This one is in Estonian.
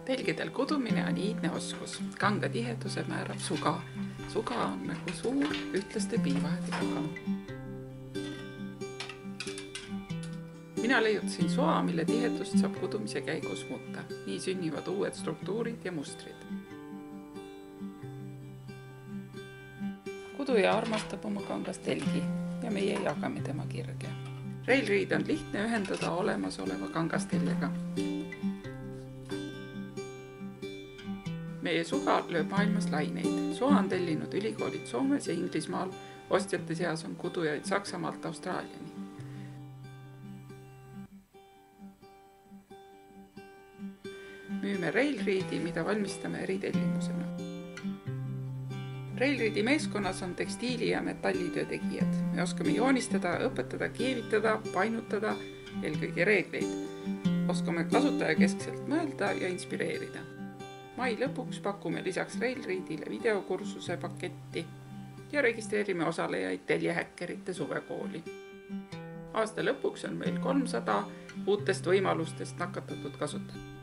Telgedel kudumine on iidne oskus. Kanga tiheduse määrab suga. Suga on nagu suur ütlaste piivahedega. Mina leiutasin soa, mille tihedust saab kudumise käigus muuta. Nii sünnivad uued struktuurid ja mustrid. Kuduja armastab oma kangas telgi ja meie jagame tema kirge. Railreed on lihtne ühendada olemasoleva kangasteljega. Meie suga lööb maailmas laineid. Soa on tellinud ülikoolid Soomes ja Inglismaal. Ostjate seas on kudujaid Saksamaalt Austraaliani. Müüme Railreedi, mida valmistame eritellimusena. Railreedi meeskonnas on tekstiili- ja metallitöö tegijad. Me oskame joonistada, õpetada, keevitada, painutada, eelkõige reegleid. Oskame kasutajakeskselt mõelda ja inspireerida. Mai lõpuks pakume lisaks Railreedile videokursuse paketti ja registreerime osalejaid teljehäkkerite suvekooli. Aasta lõpuks on meil 300 uutest võimalustest nakatatud kasutajat.